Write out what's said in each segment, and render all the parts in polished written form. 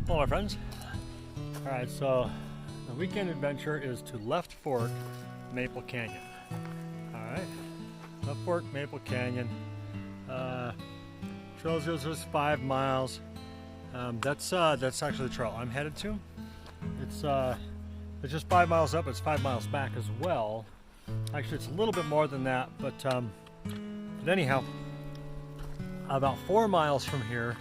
Hello my friends. Alright, so the weekend adventure is to Left Fork, Maple Canyon. Alright, Left Fork, Maple Canyon. Trail is 5 miles. That's actually the trail I'm headed to. It's just 5 miles up, it's 5 miles back as well. Actually, it's a little bit more than that, but anyhow, about 4 miles from here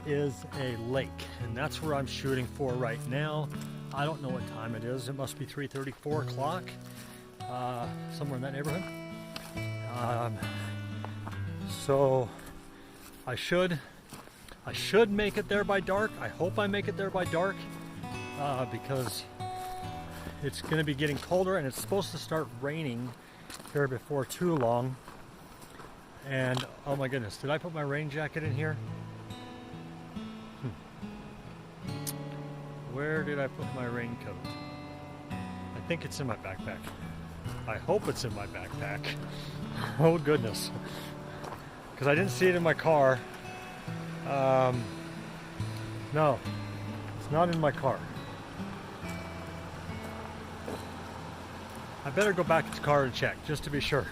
is a lake, and that's where I'm shooting for right now. I don't know what time it is. It must be 3:30, 4 o'clock, somewhere in that neighborhood. So I should make it there by dark. I hope I make it there by dark, because it's going to be getting colder, and it's supposed to start raining here before too long. And oh my goodness, did I put my rain jacket in here? Where did I put my raincoat? I think it's in my backpack. I hope it's in my backpack. Oh goodness. Because I didn't see it in my car. No, it's not in my car. I better go back to the car and check, just to be sure.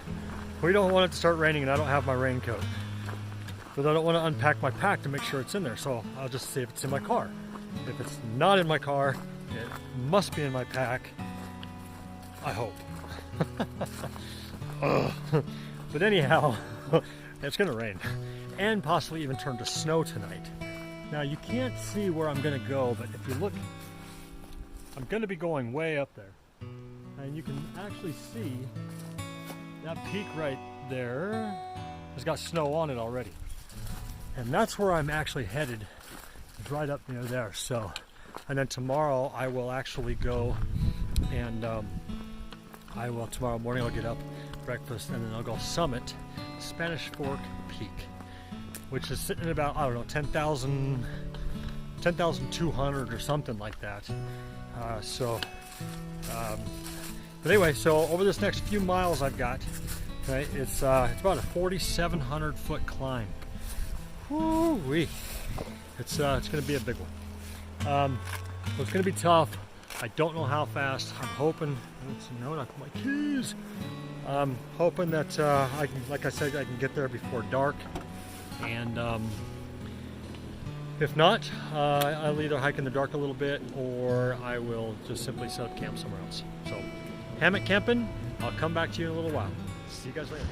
We don't want it to start raining and I don't have my raincoat. But I don't want to unpack my pack to make sure it's in there, so I'll just see if it's in my car. If it's not in my car, it must be in my pack. I hope. But anyhow, it's going to rain and possibly even turn to snow tonight. Now you can't see where I'm going to go, but if you look, I'm going to be going way up there. And you can actually see that peak right there has got snow on it already. And that's where I'm actually headed. It's right up near there. So, and then tomorrow I will actually go and tomorrow morning I'll get up, breakfast, and then I'll go summit Spanish Fork Peak, which is sitting at about, I don't know, 10,200 or something like that. But anyway, so over this next few miles I've got, right, it's about a 4,700 foot climb. Woo-wee. It's going to be a big one. So it's going to be tough. I don't know how fast. I'm hoping. No, not my keys. I'm hoping that I can, like I said, I can get there before dark. And if not, I'll either hike in the dark a little bit, or I will just simply set up camp somewhere else. So hammock camping. I'll come back to you in a little while. See you guys later.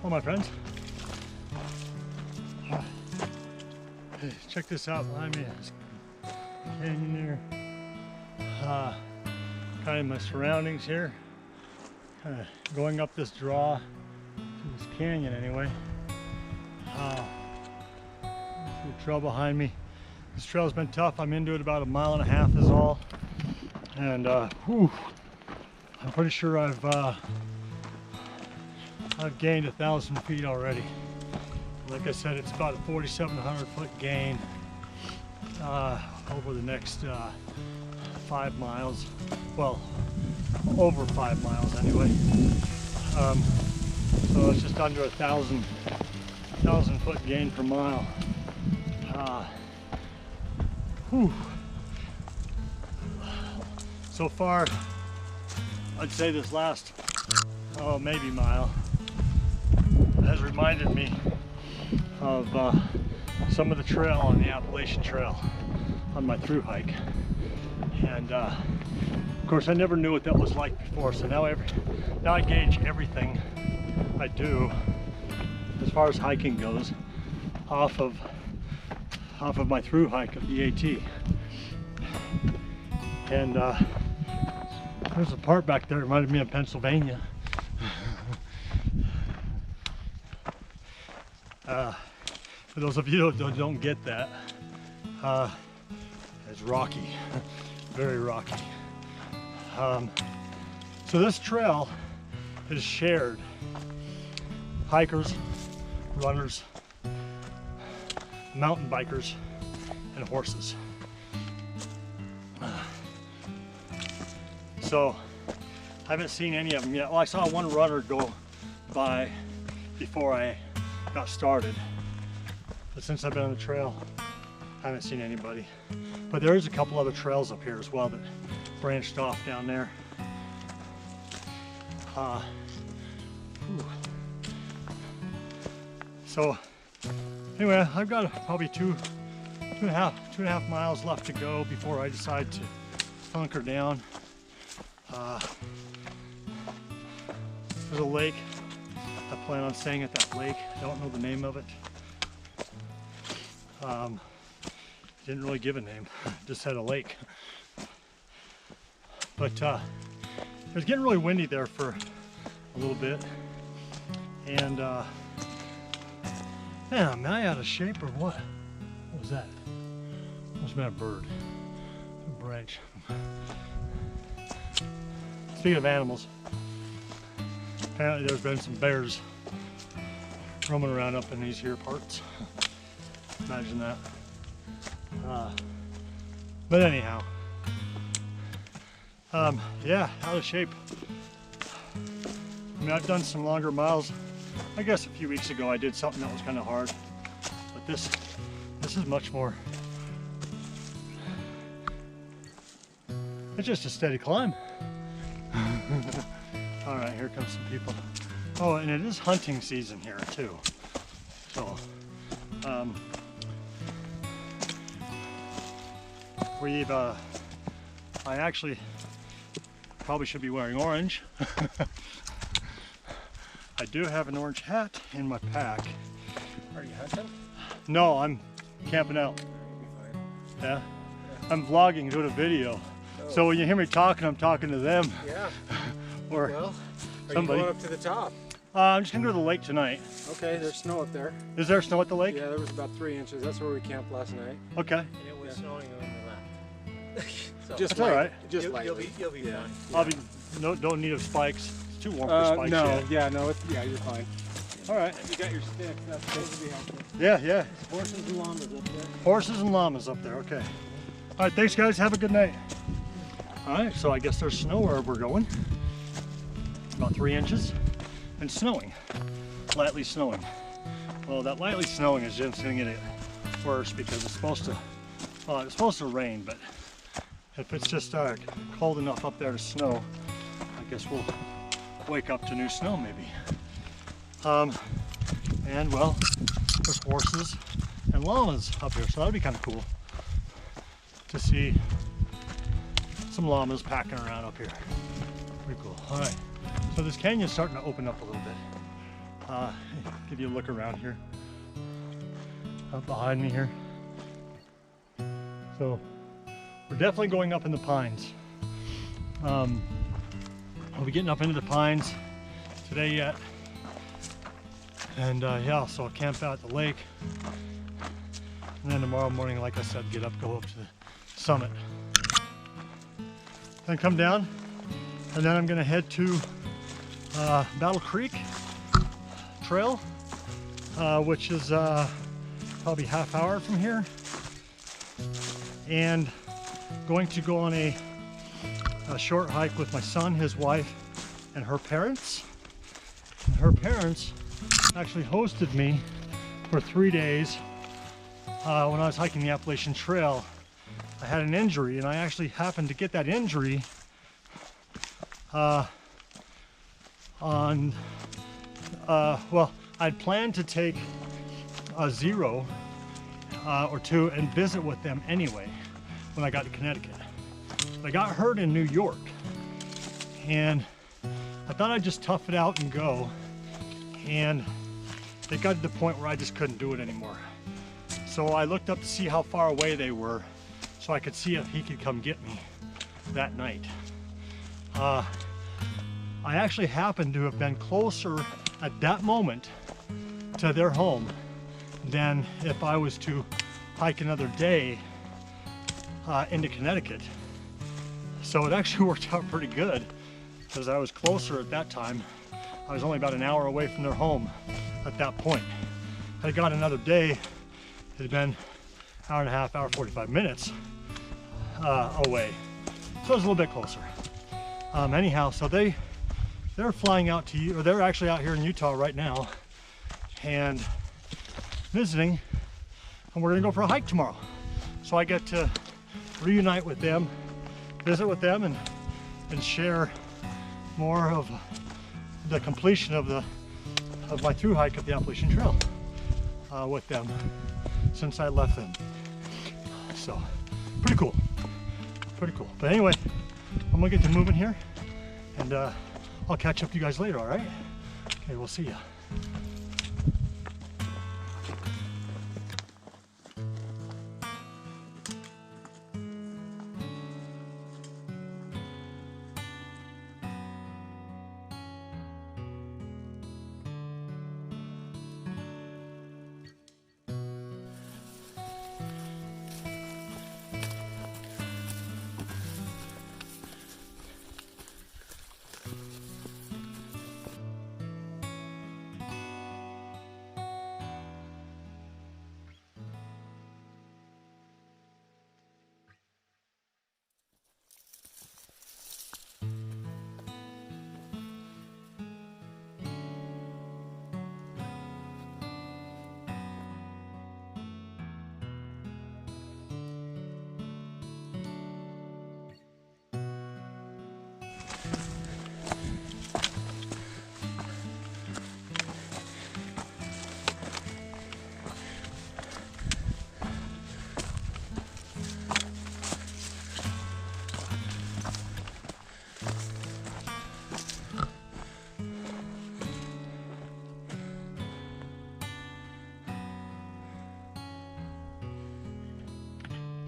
Well, my friends, hey, check this out behind me. There's a canyon there. Kind of my surroundings here. Kind of going up this draw to this canyon anyway. The trail behind me. This trail's been tough. I'm into it about 1.5 miles is all. And I'm pretty sure I've gained 1,000 feet already. Like I said, it's about a 4,700 foot gain over the next 5 miles. Well, over 5 miles anyway. So it's just under 1,000 foot gain per mile. So far, I'd say this last, maybe mile has reminded me of some of the trail on the Appalachian Trail on my through hike. And Of course, I never knew what that was like before, so now I gauge everything I do as far as hiking goes off of my through hike of the AT. And there's a part back there that reminded me of Pennsylvania. For those of you that don't get that, it's rocky, very rocky. So this trail is shared. Hikers, runners, mountain bikers, and horses. So I haven't seen any of them yet. Well, I saw one runner go by before I got started. But since I've been on the trail, I haven't seen anybody. But there is a couple other trails up here as well that branched off down there. So anyway, I've got probably two and a half miles left to go before I decide to hunker down. There's a lake. I plan on staying at that lake. I don't know the name of it. Didn't really give a name, just had a lake. But it was getting really windy there for a little bit. And man, am I out of shape or what? What was that? Must have been a bird. A branch. Speaking of animals, apparently there's been some bears roaming around up in these here parts. Imagine that. But anyhow, yeah, out of shape. I mean, I've done some longer miles. I guess a few weeks ago I did something that was kind of hard, but this is much more. It's just a steady climb. All right, here comes some people. Oh, and it is hunting season here too. So, I actually probably should be wearing orange. I do have an orange hat in my pack. Are you hunting? No, I'm camping out. Yeah? I'm vlogging, doing a video. Oh. So when you hear me talking, I'm talking to them. Yeah. Or well, are somebody. you going up to the top? I'm just gonna go to the lake tonight. Okay, there's snow up there. Is there snow at the lake? Yeah, there was about 3 inches. That's where we camped last night. Okay. And it was snowing when we left. So Just That's all right. Just you'll be yeah. fine. Don't need of spikes. It's too warm for spikes. No, yet. yeah, no, yeah, you're fine. All right. You got your sticks. That's supposed to be helpful. Yeah, yeah. Horses and llamas up there. Horses and llamas up there. Okay. All right. Thanks, guys. Have a good night. All right. So I guess there's snow where we're going. About 3 inches, and snowing. Lightly snowing. Well, that lightly snowing is just going to get worse because it's supposed to rain, but if it's just cold enough up there to snow, I guess we'll wake up to new snow maybe. And well, there's horses and llamas up here, so that'd be kind of cool to see some llamas packing around up here. Pretty cool. All right, so this canyon's starting to open up a little bit. Give you a look around here. Up behind me here. So we're definitely going up in the pines. I'll be getting up into the pines today yet. And yeah, so I'll camp out at the lake. And then tomorrow morning, like I said, go up to the summit. Then come down, and then I'm gonna head to Battle Creek Trail, which is probably half hour from here. And going to go on a short hike with my son, his wife, and her parents. And her parents actually hosted me for 3 days when I was hiking the Appalachian Trail. I had an injury, and I actually happened to get that injury well, I'd planned to take a 0 or 2 and visit with them anyway when I got to Connecticut. I got hurt in New York, and I thought I'd just tough it out and go, and it got to the point where I just couldn't do it anymore. So I looked up to see how far away they were so I could see if he could come get me that night. I actually happened to have been closer at that moment to their home than if I was to hike another day into Connecticut. So it actually worked out pretty good because I was closer at that time. I was only about an hour away from their home at that point. Had I gone another day, it had been an hour and a half, hour 45 minutes away. So it was a little bit closer. Anyhow, so they're flying out to you, or they're actually out here in Utah right now and visiting, and we're gonna go for a hike tomorrow. So I get to reunite with them, visit with them, and share more of the completion of my through hike of the Appalachian Trail with them since I left them. So pretty cool, pretty cool. But anyway, I'm gonna get to moving here, and I'll catch up to you guys later. All right? Okay, we'll see ya.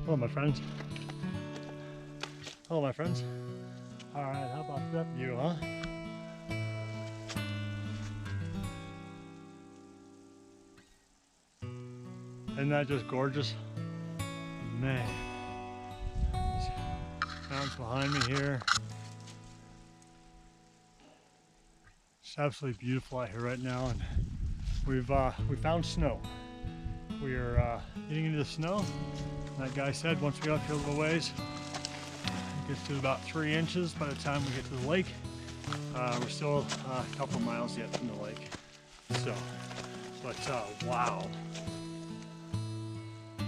Hello, my friends. Hello, my friends. All right, how about that view, huh? Isn't that just gorgeous? Man. Mountains behind me here. It's absolutely beautiful out here right now, and we found snow. We are getting into the snow. That guy said once we got up here a little ways, it gets to about 3 inches by the time we get to the lake. We're still a couple miles yet from the lake. So, but wow,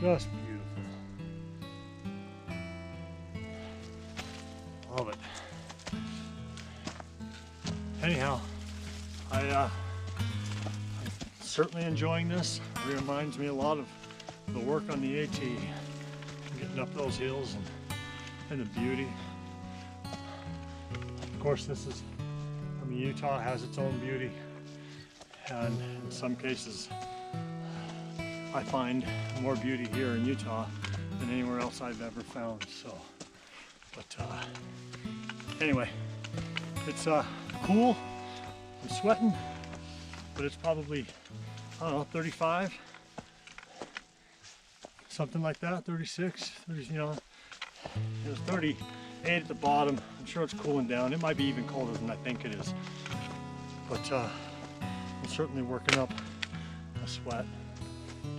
just beautiful. Love it. Anyhow, I'm certainly enjoying this. It reminds me a lot of the work on the AT. Getting up those hills and the beauty. Of course, Utah has its own beauty, and in some cases I find more beauty here in Utah than anywhere else I've ever found. So, but anyway, it's cool. I'm sweating, but it's probably, I don't know, 35. Something like that, 36, 30, you know, it was 38 at the bottom. I'm sure it's cooling down. It might be even colder than I think it is. But I'm certainly working up a sweat.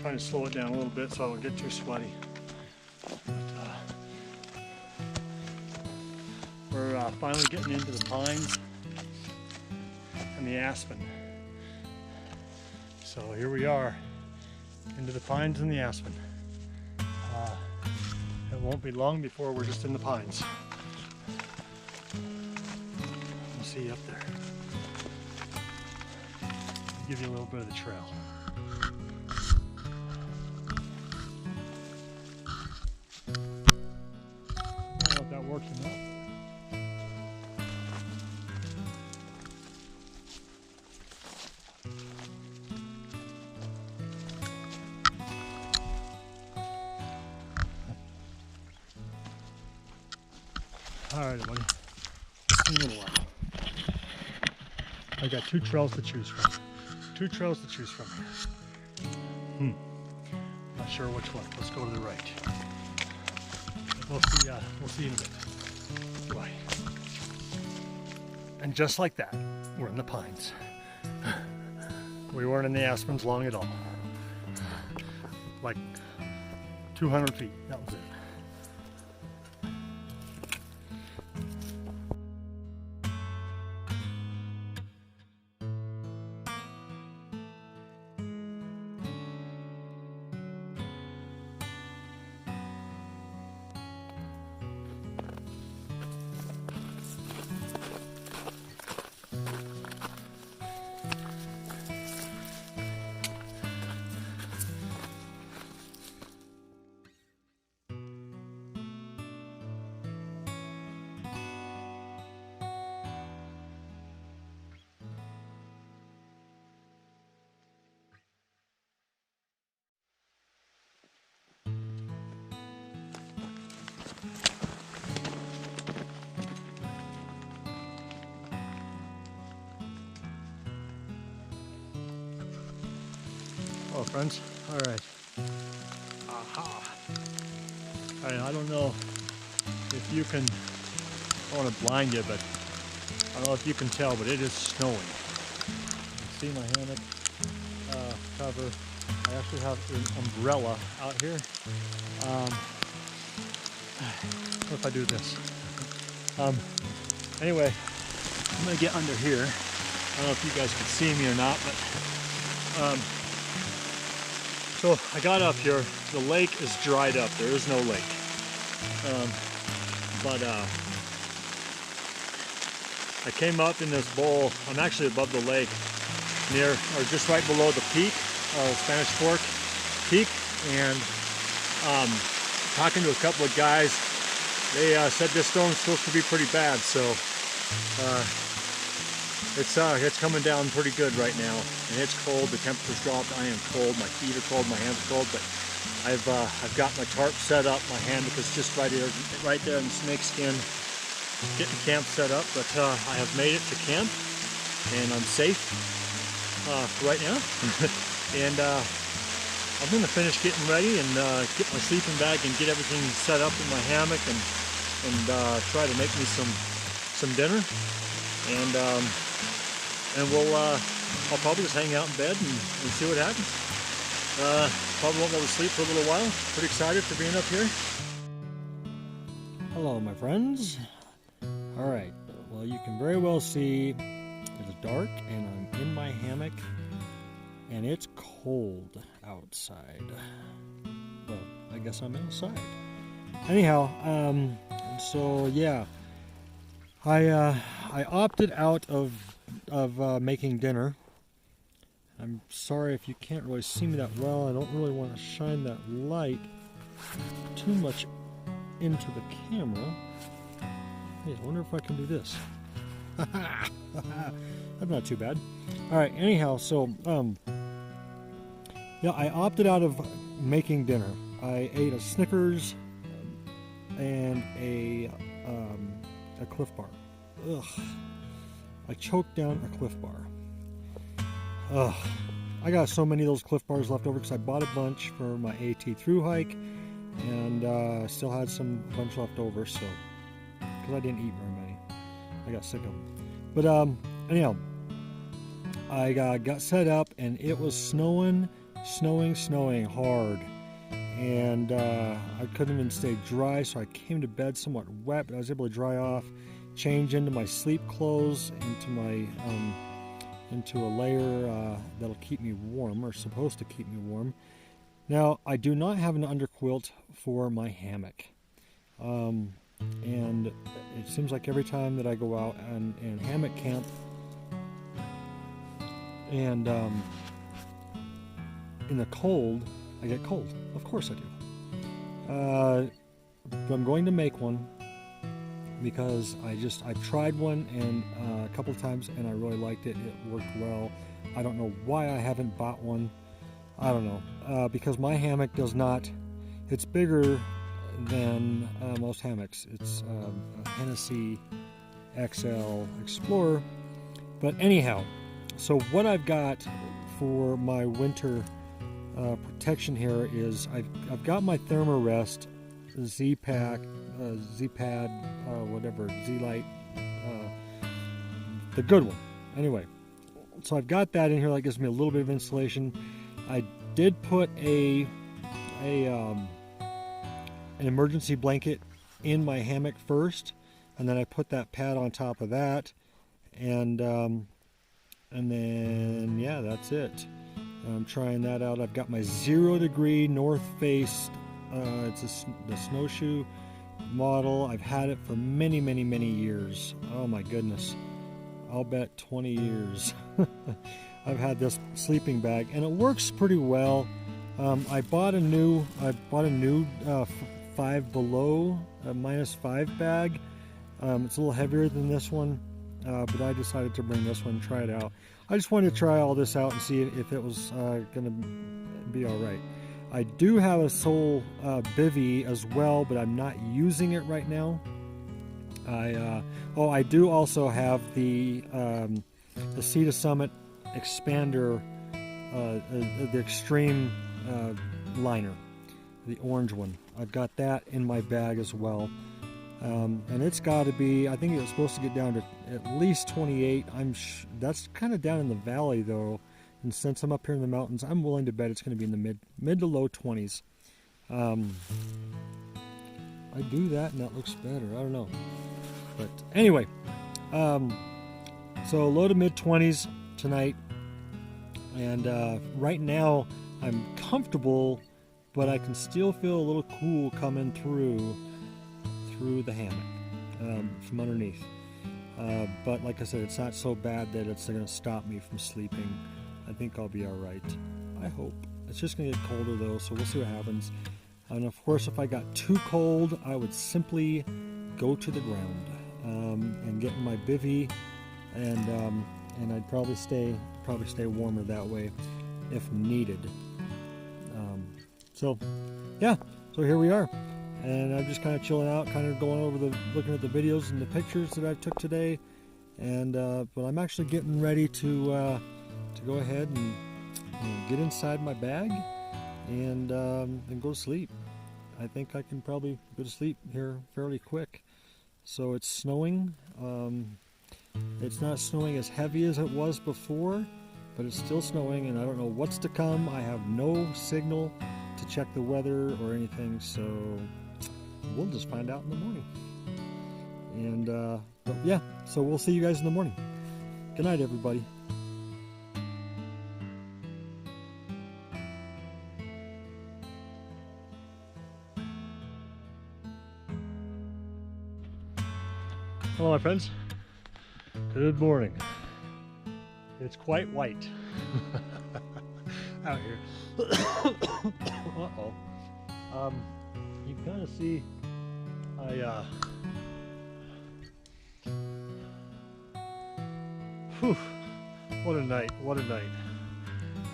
Trying to slow it down a little bit so I don't get too sweaty. But, we're finally getting into the pines and the aspen. So here we are, into the pines and the aspen. It won't be long before we're just in the pines. We'll see you up there. I'll give you a little bit of the trail. I don't know if that working out. All right, everybody. In a little while. I got two trails to choose from. Two trails to choose from here. Not sure which one. Let's go to the right. We'll see in a bit. Bye. And just like that, we're in the pines. We weren't in the aspens long at all. Like 200 feet. That was it. Hello, friends. All right. Aha. All right, I don't know if you can, I don't want to blind you, but I don't know if you can tell, but it is snowing. You can see my hammock cover. I actually have an umbrella out here. What if I do this? Anyway, I'm gonna get under here. I don't know if you guys can see me or not, but so I got up here. The lake is dried up. There is no lake, but I came up in this bowl. I'm actually above the lake, near or just right below the peak, Spanish Fork Peak, and talking to a couple of guys. They said this storm's supposed to be pretty bad, so it's coming down pretty good right now, and it's cold. The temperature's dropped. I am cold. My feet are cold. My hands are cold. But I've got my tarp set up. My hammock is just right there in the snake skin, getting camp set up. But I have made it to camp, and I'm safe right now. And I'm going to finish getting ready and get my sleeping bag and get everything set up in my hammock and try to make me some dinner. And I'll probably just hang out in bed and see what happens. Probably won't be able to sleep for a little while. Pretty excited for being up here. Hello, my friends. All right. Well, you can very well see it is dark and I'm in my hammock and it's cold outside. Well, I guess I'm inside. Anyhow, so yeah, I opted out of making dinner. I'm sorry if you can't really see me that well. I don't really want to shine that light too much into the camera. Hey, I wonder if I can do this. That's not too bad. All right. Anyhow, so yeah, I opted out of making dinner. I ate a Snickers and a Cliff Bar. Ugh. I choked down a Cliff Bar. Ugh. I got so many of those Cliff Bars left over because I bought a bunch for my AT through hike, and still had a bunch left over. So, because I didn't eat very many, I got sick of them. But anyhow, I got set up, and it was snowing hard, and I couldn't even stay dry. So I came to bed somewhat wet, but I was able to dry off, change into my sleep clothes, into a layer that'll keep me warm, or supposed to keep me warm. Now, I do not have an underquilt for my hammock, and it seems like every time that I go out and hammock camp, and in the cold, I get cold. Of course I do. But I'm going to make one. because I've tried one and a couple times and I really liked it. It worked well. I don't know why I haven't bought one. I don't know, because my hammock does not. It's bigger than most hammocks. It's a Hennessy XL Explorer. But anyhow, so what I've got for my winter protection here is I've got my Thermarest Z-Pack, Z-Pad, whatever, Z-Lite, the good one. Anyway, so I've got that in here. That gives me a little bit of insulation. I did put an emergency blanket in my hammock first, and then I put that pad on top of that, and then yeah, that's it. I'm trying that out. I've got my 0 degree North Face. It's the snowshoe model. I've had it for many years. Oh my goodness, I'll bet 20 years. I've had this sleeping bag, and it works pretty well. I bought a new 5 Below -5 bag. It's a little heavier than this one, but I decided to bring this one and try it out. I just wanted to try all this out and see if it was going to be all right. I do have a Soul Bivy as well, but I'm not using it right now. I do also have the Sea to Summit Expander, the Extreme liner, the orange one. I've got that in my bag as well. And it's got to be, I think it was supposed to get down to at least 28. That's kind of down in the valley though, and since I'm up here in the mountains, I'm willing to bet it's going to be in the mid to low 20s. I do that and that looks better. I don't know, but anyway, so low to mid 20s tonight, and right now I'm comfortable, but I can still feel a little cool coming through the hammock from underneath. But like I said, it's not so bad that it's going to stop me from sleeping. I think I'll be all right. I hope. It's just going to get colder though, so we'll see what happens. And of course, if I got too cold, I would simply go to the ground and get in my bivvy, and I'd probably stay warmer that way if needed. So yeah, so here we are. And I'm just kind of chilling out, kind of going over looking at the videos and the pictures that I took today, and but I'm actually getting ready to go ahead and get inside my bag and go to sleep. I think I can probably go to sleep here fairly quick. So it's snowing. It's not snowing as heavy as it was before, but it's still snowing, and I don't know what's to come. I have no signal to check the weather or anything, so we'll just find out in the morning. And but yeah, so we'll see you guys in the morning. Good night, everybody. Hello, my friends. Good morning. It's quite white out here. Uh-oh. You can kind of see whew, what a night, what a night.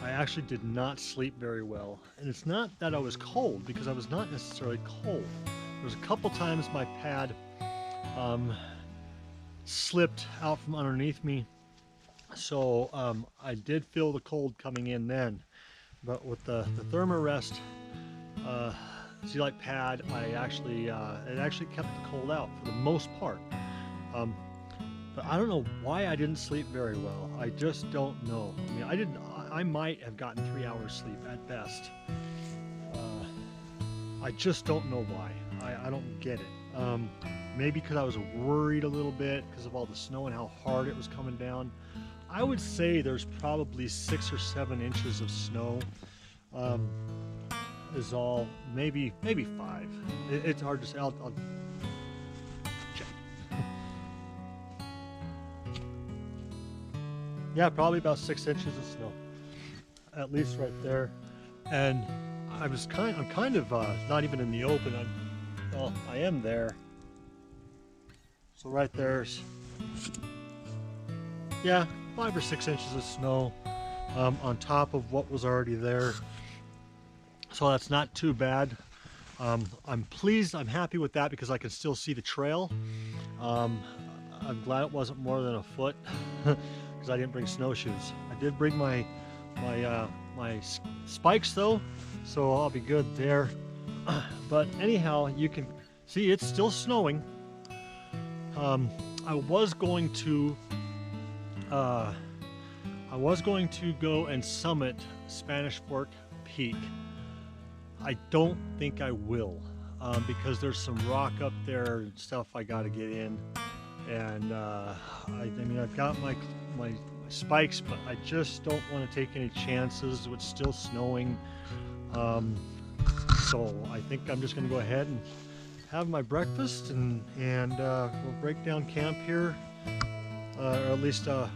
I actually did not sleep very well, and it's not that I was cold, because I was not necessarily cold. There was a couple times my pad slipped out from underneath me, so I did feel the cold coming in then, but with the Thermarest Z-Lite pad, it actually kept the cold out for the most part. But I don't know why I didn't sleep very well. I just don't know. I mean, I might have gotten 3 hours sleep at best. I just don't know why. I don't get it. Maybe because I was worried a little bit because of all the snow and how hard it was coming down. I would say there's probably 6 or 7 inches of snow. Is all, maybe 5. It's hard to say. I'll check. Yeah, probably about 6 inches of snow, at least right there. And I'm kind of not even in the open. I am there. So right there's, yeah, 5 or 6 inches of snow on top of what was already there. So that's not too bad. I'm pleased, I'm happy with that because I can still see the trail. I'm glad it wasn't more than a foot because I didn't bring snowshoes. I did bring my spikes though, so I'll be good there. But anyhow, you can see it's still snowing. I was going to go and summit Spanish Fork Peak. I don't think I will because there's some rock up there and stuff I got to get in, and I mean I've got my spikes, but I just don't want to take any chances. It's still snowing, so I think I'm just going to go ahead and have my breakfast and we'll break down camp here, or at least you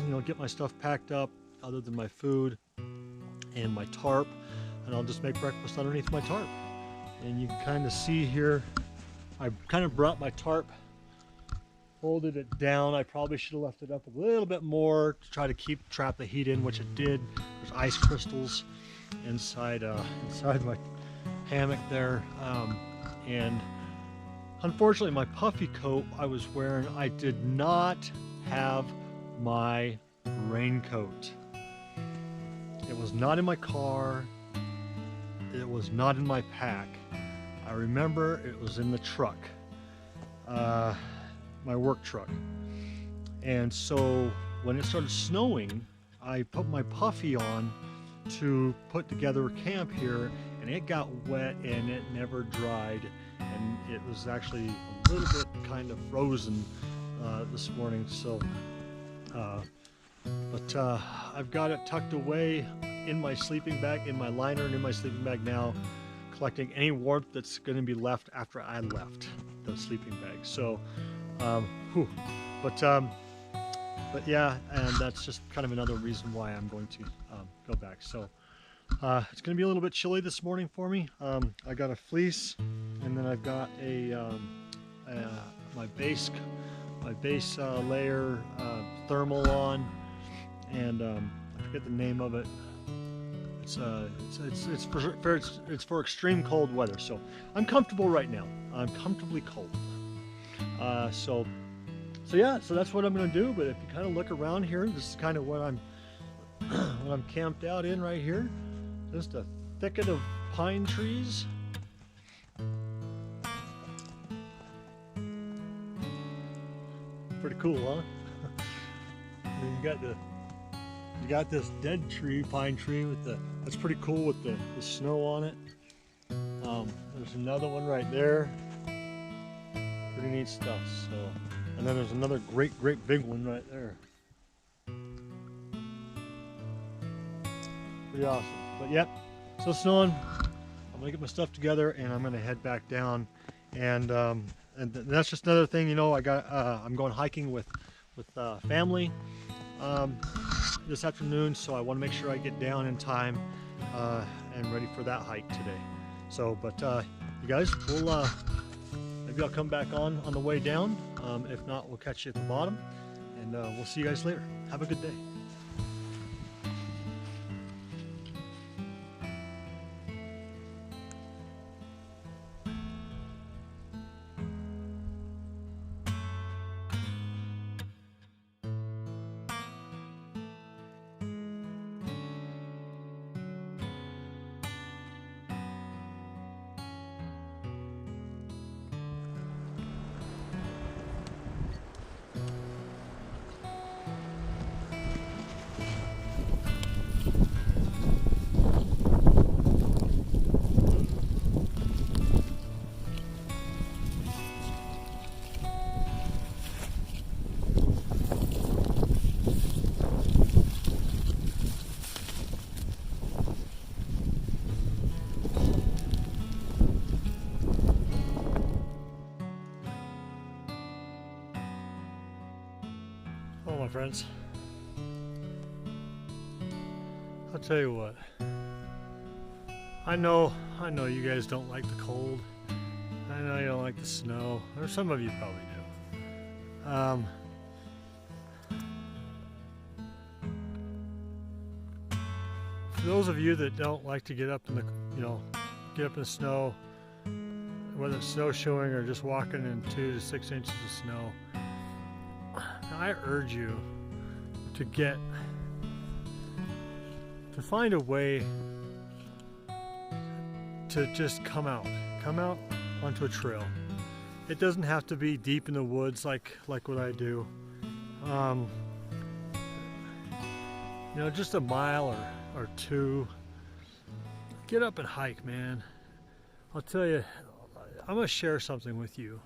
know, get my stuff packed up other than my food and my tarp, and I'll just make breakfast underneath my tarp. And you can kind of see here, I kind of brought my tarp, folded it down. I probably should have left it up a little bit more to try to trap the heat in, which it did. There's ice crystals inside my hammock there, and unfortunately my puffy coat I was wearing, I did not have my raincoat. It was not in my car. It was not in my pack. I remember it was in the truck, my work truck. And so when it started snowing, I put my puffy on to put together a camp here, and it got wet and it never dried, and it was actually a little bit kind of frozen this morning. So but I've got it tucked away in my sleeping bag, in my liner, and in my sleeping bag now, collecting any warmth that's going to be left after I left the sleeping bag. So but yeah, and that's just kind of another reason why I'm going to go back. So it's going to be a little bit chilly this morning for me. I got a fleece, and then I've got my base layer thermal on, and I forget the name of it. It's for extreme cold weather. So I'm comfortable right now. I'm comfortably cold. So yeah, so that's what I'm going to do. But if you kind of look around here, this is kind of what I'm camped out in right here. Just a thicket of pine trees. Pretty cool, huh? And you got this dead tree, pine tree with that's pretty cool with the snow on it. There's another one right there. Pretty neat stuff. So, and then there's another great big one right there. Pretty awesome. But yep, still snowing. I'm gonna get my stuff together and I'm gonna head back down. And that's just another thing, you know. I'm going hiking with family this afternoon, so I want to make sure I get down in time and ready for that hike today. So, but you guys, we'll maybe I'll come back on the way down. If not, we'll catch you at the bottom, and we'll see you guys later. Have a good day. Well, my friends, I'll tell you what, I know you guys don't like the cold. I know you don't like the snow, or some of you probably do. For those of you that don't like to get up in the, get up in the snow, whether it's snowshoeing or just walking in 2 to 6 inches of snow, I urge you to find a way to just come out onto a trail. It doesn't have to be deep in the woods like what I do. Just a mile or two. Get up and hike, man. I'll tell you, I'm gonna share something with you.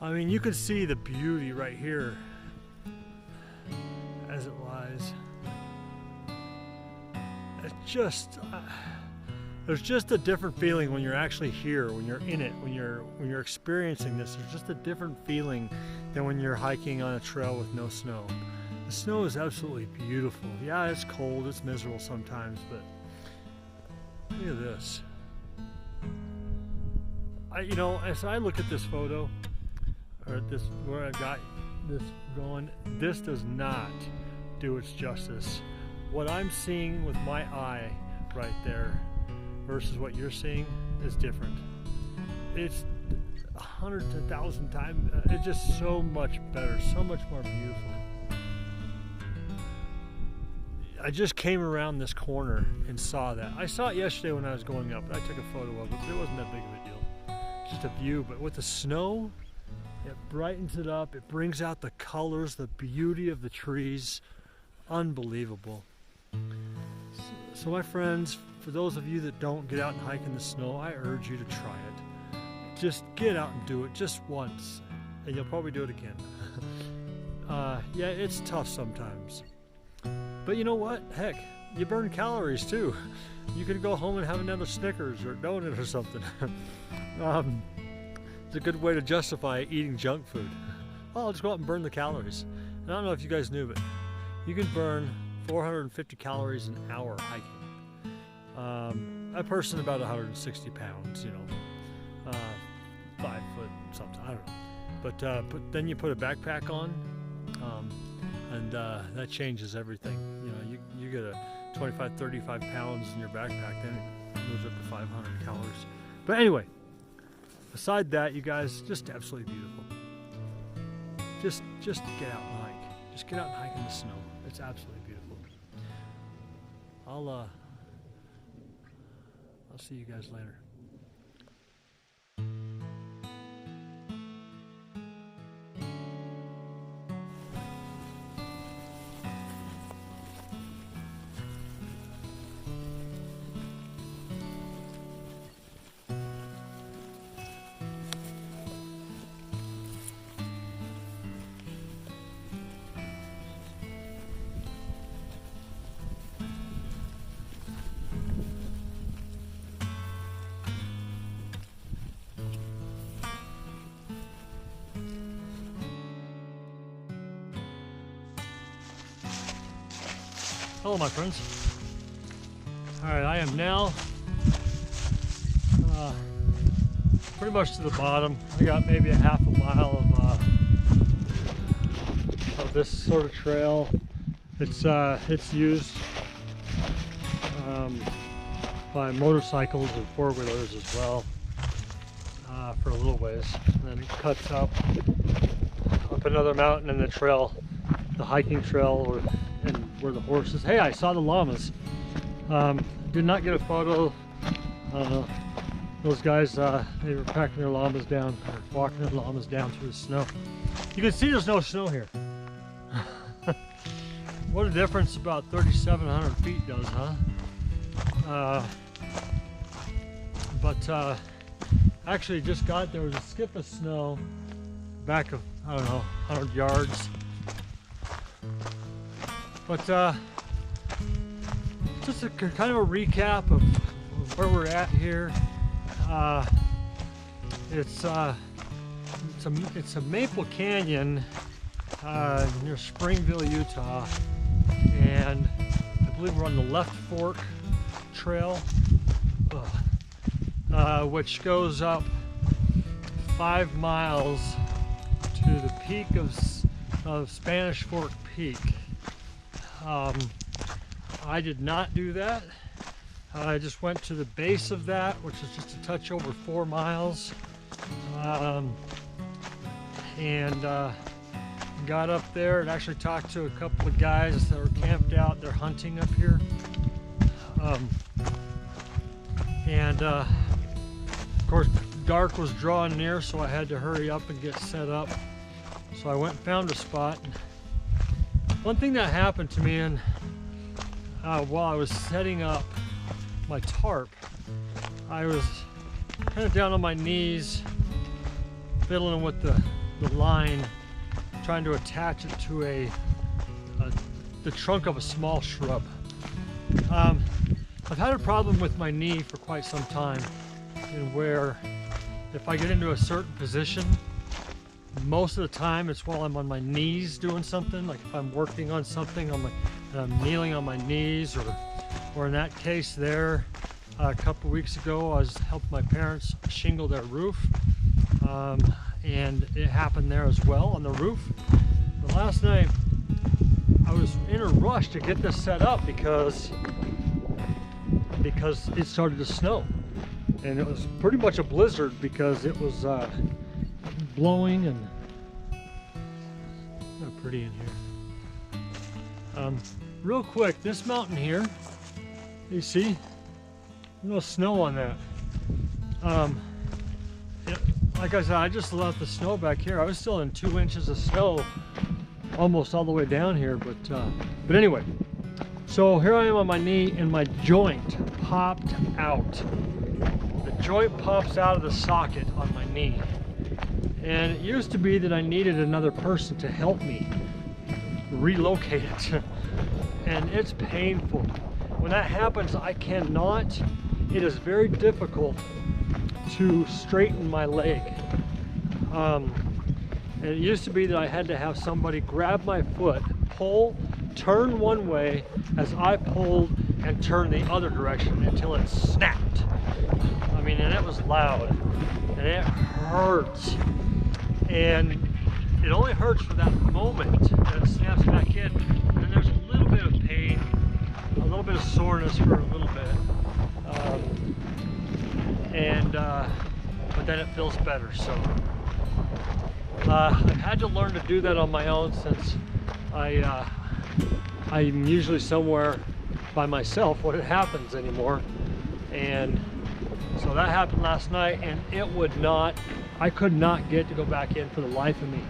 I mean, you can see the beauty right here as it lies. It's just, there's just a different feeling when you're actually here, when you're in it, when you're experiencing this. There's just a different feeling than when you're hiking on a trail with no snow. The snow is absolutely beautiful. Yeah, it's cold, it's miserable sometimes, but look at this. As I look at this photo, or this, where I got this going, this does not do its justice. What I'm seeing with my eye right there versus what you're seeing is different. It's 100 to 1,000 times, it's just so much better, so much more beautiful. I just came around this corner and saw that. I saw it yesterday when I was going up. I took a photo of it, but it wasn't that big of a deal. Just a view, but with the snow, it brightens it up. It brings out the colors, the beauty of the trees. Unbelievable. So my friends, for those of you that don't get out and hike in the snow, I urge you to try it. Just get out and do it just once, and you'll probably do it again. Yeah, it's tough sometimes. But you know what? Heck, you burn calories too. You can go home and have another Snickers or a donut or something. It's a good way to justify eating junk food. Oh, I'll just go out and burn the calories. And I don't know if you guys knew, but you can burn 450 calories an hour hiking. A person about 160 pounds, 5 foot something, I don't know. But then you put a backpack on, and that changes everything. You get a 25, 35 pounds in your backpack, then it moves up to 500 calories. But anyway, aside that, you guys, just absolutely beautiful. Just get out and hike. Just get out and hike in the snow. It's absolutely beautiful. I'll see you guys later. Hello, my friends. Alright, I am now pretty much to the bottom. I got maybe a half a mile of this sort of trail. It's used by motorcycles and four-wheelers as well for a little ways. And then it cuts up another mountain in the trail, the hiking trail, and where the horses. Hey, I saw the llamas. Did not get a photo. Those guys, they were packing their llamas down, or walking their llamas down through the snow. You can see there's no snow here. What a difference about 3,700 feet does, huh? Actually just there was a skip of snow back of, I don't know, 100 yards. But just a kind of a recap of where we're at here. It's a Maple Canyon near Springville, Utah, and I believe we're on the Left Fork Trail, which goes up 5 miles to to the peak of Spanish Fork Peak. I did not do that. I just went to the base of that, which is just a touch over 4 miles, and got up there and actually talked to a couple of guys that were camped out. They're hunting up here, and of course dark was drawing near, so I had to hurry up and get set up. So I went and found a spot. One thing that happened to me while I was setting up my tarp, I was kind of down on my knees fiddling with the line, trying to attach it to the trunk of a small shrub. I've had a problem with my knee for quite some time, and where if I get into a certain position, most of the time it's while I'm on my knees doing something, like if I'm working on something and I'm kneeling on my knees, or in that case there, a couple weeks ago I was helping my parents shingle their roof, and it happened there as well on the roof. But last night I was in a rush to get this set up because it started to snow, and it was pretty much a blizzard because it was blowing, and not pretty in here. Real quick, this mountain here, you see, no snow on that. Like I said, I just left the snow back here. I was still in 2 inches of snow almost all the way down here, but anyway, so here I am on my knee and my joint popped out. The joint pops out of the socket on my knee, and it used to be that I needed another person to help me relocate it, and it's painful. When that happens, it is very difficult to straighten my leg. And it used to be that I had to have somebody grab my foot, pull, turn one way as I pulled, and turn the other direction until it snapped. I mean, and it was loud, and it hurts. And it only hurts for that moment, and it snaps back in, and then there's a little bit of pain, a little bit of soreness for a little bit, but then it feels better. So I've had to learn to do that on my own, since I'm usually somewhere by myself when it happens anymore. And so that happened last night, and I could not get to go back in for the life of me.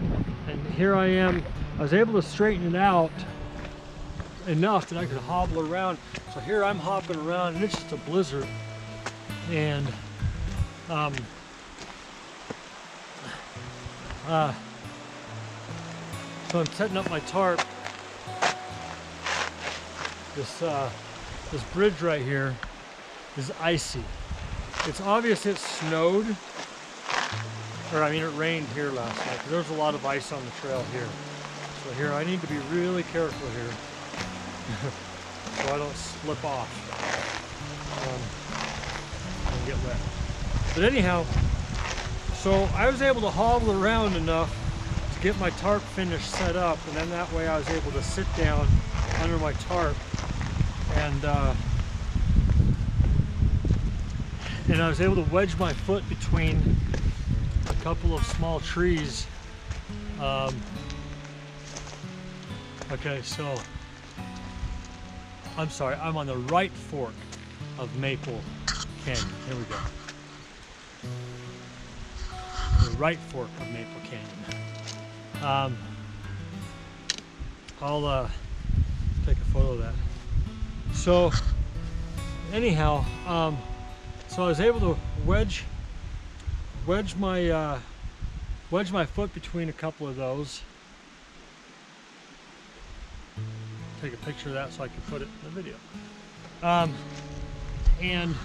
And here I am. I was able to straighten it out enough that I could hobble around. So here I'm hopping around, and it's just a blizzard. And so I'm setting up my tarp. This bridge right here is icy. It's obvious it snowed, or I mean it rained here last night, because there's a lot of ice on the trail here. So here I need to be really careful here so I don't slip off and get wet. But anyhow, so I was able to hobble around enough to get my tarp finished set up, and then that way I was able to sit down under my tarp, and I was able to wedge my foot between a couple of small trees. Okay, so I'm sorry, I'm on the right fork of Maple Canyon. Here we go. The right fork of Maple Canyon. I'll take a photo of that. So anyhow, so I was able to wedge my foot between a couple of those. Take a picture of that so I can put it in the video. And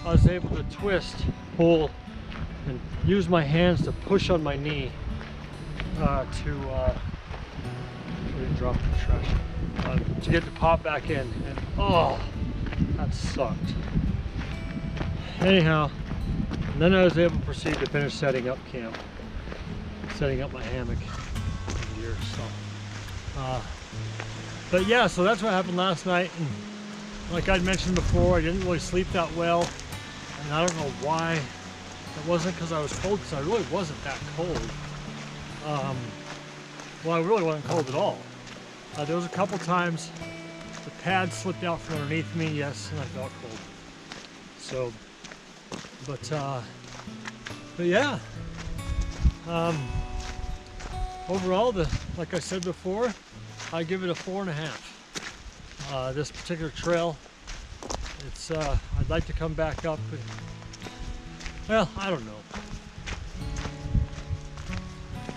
I was able to twist, pull, and use my hands to push on my knee to drop the trash, to get the pop back in. And oh, that sucked. Anyhow, and then I was able to proceed to finish setting up camp. setting up my hammock here. So, but yeah, so that's what happened last night. And like I'd mentioned before, I didn't really sleep that well, and I don't know why. It wasn't because I was cold, because I really wasn't that cold. Well, I really wasn't cold at all. There was a couple times the pad slipped out from underneath me, yes, and I felt cold. So, but yeah. Overall, like I said before, I give it a 4.5. This particular trail, it's I'd like to come back up. Well, I don't know.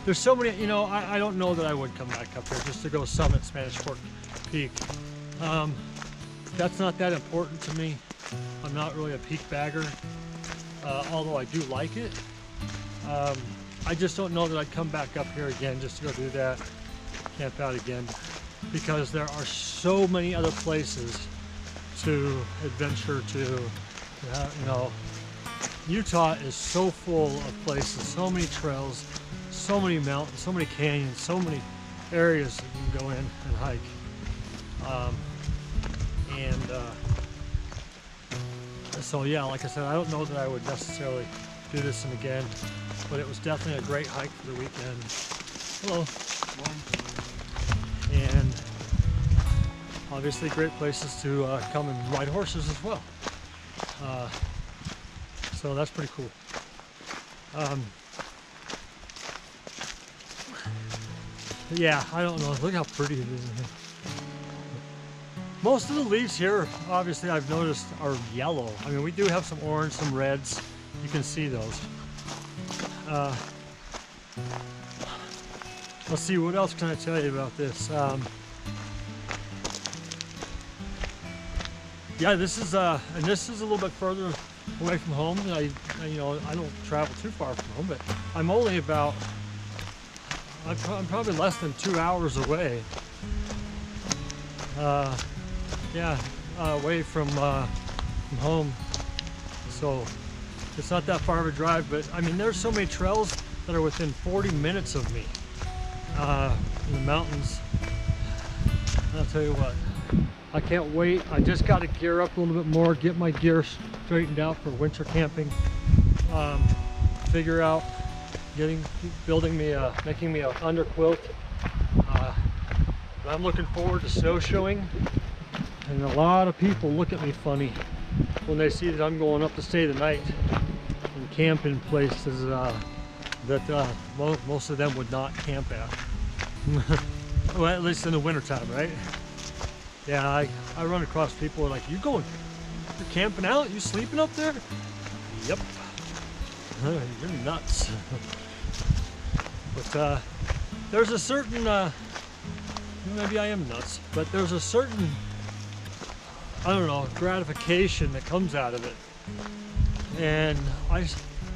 There's so many, you know, I don't know that I would come back up here just to go summit Spanish Fork Peak. That's not that important to me. I'm not really a peak bagger, although I do like it. I just don't know that I'd come back up here again just to go do that, camp out again, because there are so many other places to adventure to. You know, Utah is so full of places, so many trails, so many mountains, so many canyons, so many areas that you can go in and hike. So yeah, like I said, I don't know that I would necessarily do this one again, but it was definitely a great hike for the weekend. Hello. And obviously great places to come and ride horses as well. So that's pretty cool. Yeah, I don't know. Look how pretty it is in here. Most of the leaves here, obviously, I've noticed are yellow. I mean, we do have some orange, some reds. You can see those. Let's see, what else can I tell you about this? Yeah, this is and this is a little bit further away from home. You know, I don't travel too far from home, but I'm only about, I'm probably less than 2 hours away. Yeah, away from home. So it's not that far of a drive, but I mean, there's so many trails that are within 40 minutes of me in the mountains. I'll tell you what, I can't wait. I just got to gear up a little bit more, get my gear straightened out for winter camping. Figure out making me a under quilt. I'm looking forward to snowshoeing, and a lot of people look at me funny when they see that I'm going up to stay the night and camp in places that most of them would not camp at. Well, at least in the wintertime, right? Yeah, I run across people who are like, you're camping out? You sleeping up there? Yep. You're nuts. But there's a certain, maybe I am nuts, but there's a certain, I don't know, gratification that comes out of it. And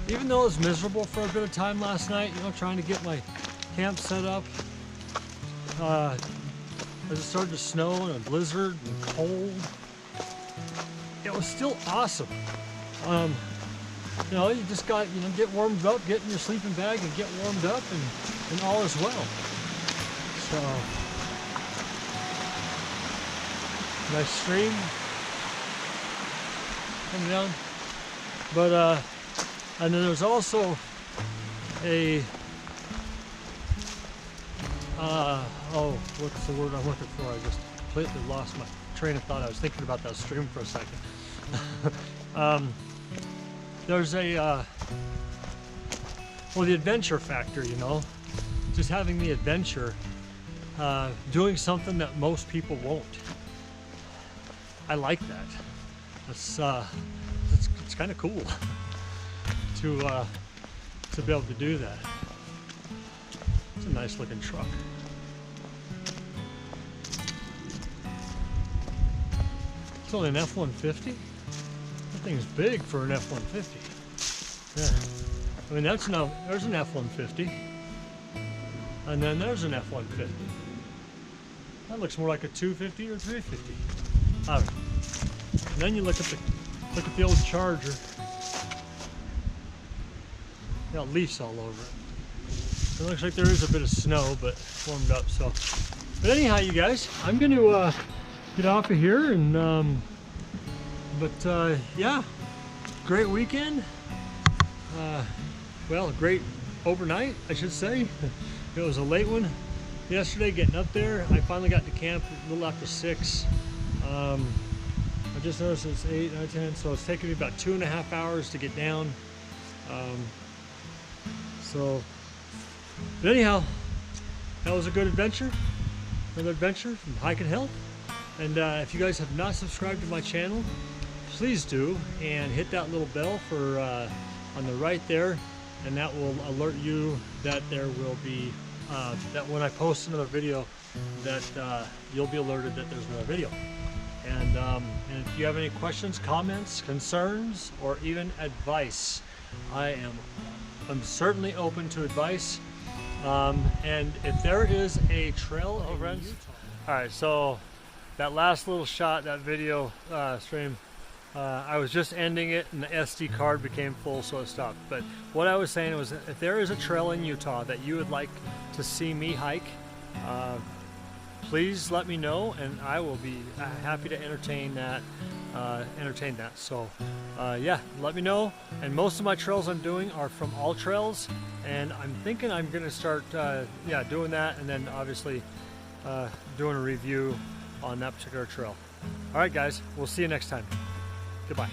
even though it was miserable for a bit of time last night, you know, trying to get my camp set up, as it started to snow and a blizzard and cold, it was still awesome. You know, you just got, you know, get warmed up, get in your sleeping bag and get warmed up, and all is well. So, nice stream coming down. But, and then there's also a, oh, what's the word I'm looking for? I just completely lost my train of thought. I was thinking about that stream for a second. There's a, well, the adventure factor, you know, just having the adventure, doing something that most people won't. I like that. It's kind of cool to be able to do that. It's a nice looking truck. It's only an F-150. That thing's big for an F-150. Yeah. I mean, there's an F-150. And then there's an F-150. That looks more like a 250 or 350. I don't know. And then you look at the old Charger. Got leaves all over it. It looks like there is a bit of snow, but warmed up. So, but anyhow, you guys, I'm going to get off of here, and yeah, great weekend. Well, great overnight, I should say. It was a late one yesterday getting up there. I finally got to camp a little after 6. I just noticed it's 8, 9, 10, so it's taken me about 2.5 hours to get down. But anyhow, that was a good adventure. Another adventure from Hike and Health. And if you guys have not subscribed to my channel, please do, and hit that little bell for on the right there, and that will alert you that there will be that when I post another video, that you'll be alerted that there's another video. And if you have any questions, comments, concerns, or even advice, I'm certainly open to advice. And if there is a trail in Utah. All right, so that last little shot, that video stream, I was just ending it and the SD card became full, so it stopped. But what I was saying was, if there is a trail in Utah that you would like to see me hike, please let me know, and I will be happy to entertain that. So yeah, let me know. And most of my trails I'm doing are from All Trails, and I'm thinking I'm gonna start doing that, and then obviously doing a review on that particular trail. All right guys, we'll see you next time. Goodbye.